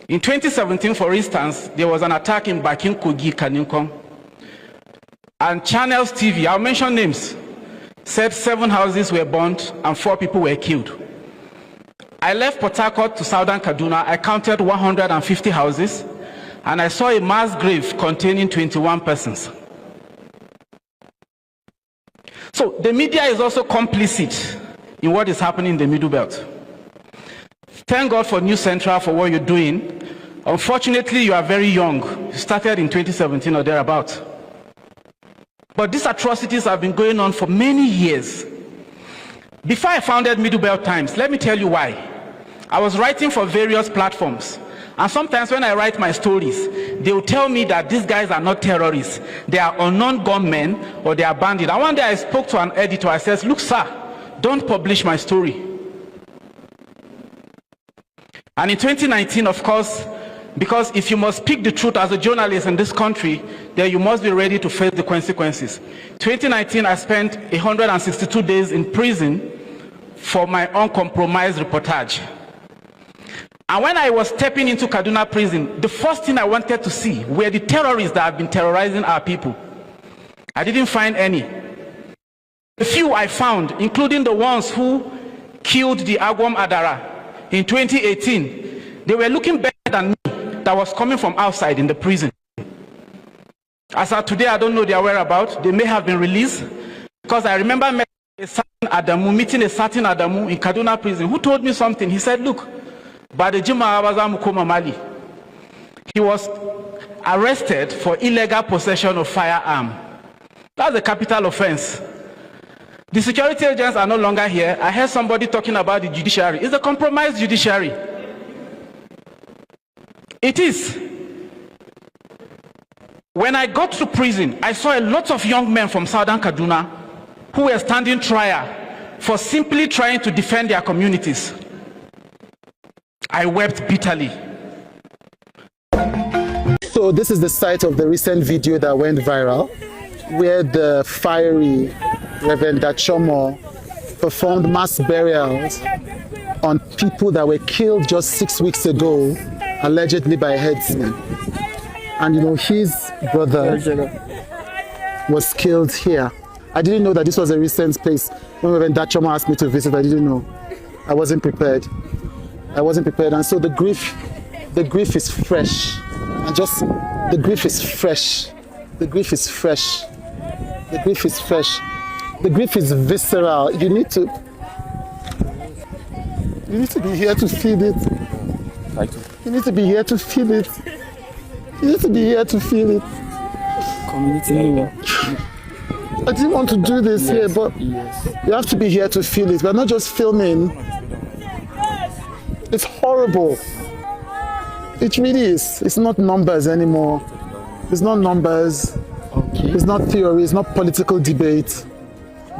In 2017, for instance, there was an attack in Bakin Kogi, Kaninkong. And Channels TV, I'll mention names, said 7 houses were burnt and 4 people were killed. I left Port Harcourt to southern Kaduna. I counted 150 houses, and I saw a mass grave containing 21 persons. So the media is also complicit in what is happening in the Middle Belt. Thank God for News Central for what you're doing. Unfortunately, you are very young. You started in 2017 or thereabout. But these atrocities have been going on for many years. Before I founded Middle Belt Times, let me tell you why. I was writing for various platforms. And sometimes when I write my stories, they will tell me that these guys are not terrorists. They are unknown gunmen or they are bandits. And one day I spoke to an editor. I said, look, sir, don't publish my story. And in 2019, of course, because if you must speak the truth as a journalist in this country, then you must be ready to face the consequences. 2019, I spent 162 days in prison for my uncompromised reportage. And when I was stepping into Kaduna prison, the first thing I wanted to see were the terrorists that have been terrorizing our people. I didn't find any. The few I found, including the ones who killed the Agwam Adara in 2018, they were looking better than me that was coming from outside in the prison. As of today, I don't know their whereabouts. They may have been released, because I remember meeting a certain Adamu in Kaduna prison who told me something. He said, look, he was arrested for illegal possession of firearm. That's a capital offense. The security agents are no longer here. I heard somebody talking about the judiciary. It's a compromised judiciary. It is. When I got to prison, I saw a lot of young men from southern Kaduna who were standing trial for simply trying to defend their communities. I wept bitterly. So this is the site of the recent video that went viral, where the fiery Reverend Dachomo performed mass burials on people that were killed just 6 weeks ago, allegedly by headsmen. And you know, his brother was killed here. I didn't know that this was a recent place. When Reverend Dachomo asked me to visit, I didn't know. I wasn't prepared. And so the grief is fresh. And just, the grief is fresh. The grief is fresh. The grief is fresh. The grief is visceral. You need to be here to feel it. You need to be here to feel it. You need to be here to feel it. Community. I didn't want to do this here, but you have to be here to feel it. We're not just filming. It's horrible. It really is. It's not numbers anymore. It's not numbers. Okay. It's not theory. It's not political debate.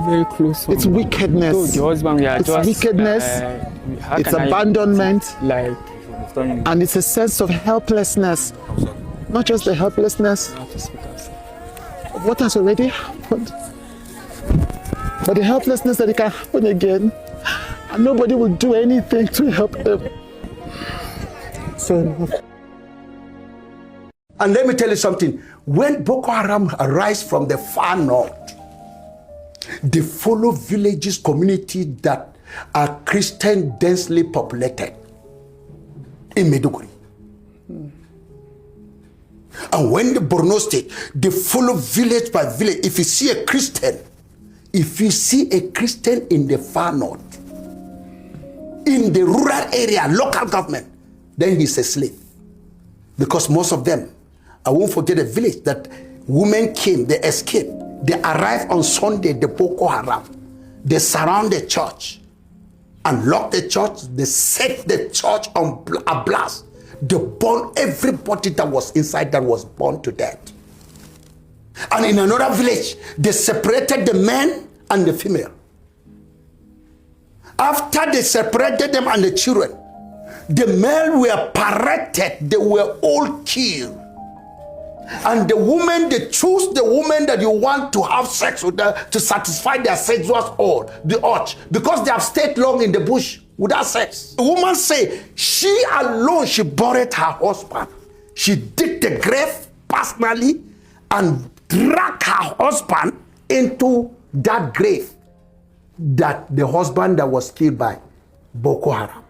Very close. It's wickedness. The husband, we are it's just, wickedness. It's abandonment. Like, and it's a sense of helplessness. Not just the helplessness of what has already happened, but the helplessness that it can happen again. And nobody will do anything to help them. So, and let me tell you something. When Boko Haram arise from the far north, they follow villages, communities that are Christian densely populated in Maiduguri. And when the Borno state, they follow village by village. If you see a Christian in the far north, in the rural area, local government, then he's a slave. Because most of them, I won't forget a village that women came, they escaped. They arrived on Sunday, the Boko Haram. They surround the church and lock the church. They set the church on a blast. They burned everybody that was inside that was burned to death. And in another village, they separated the men and the female. After they separated them and the children, the men were paraded, they were all killed. And the women, they choose the woman that you want to have sex with her to satisfy their sexual urge, because they have stayed long in the bush. without sex. A woman say she alone, she buried her husband. She dig the grave personally and drag her husband into that grave that the husband that was killed by Boko Haram.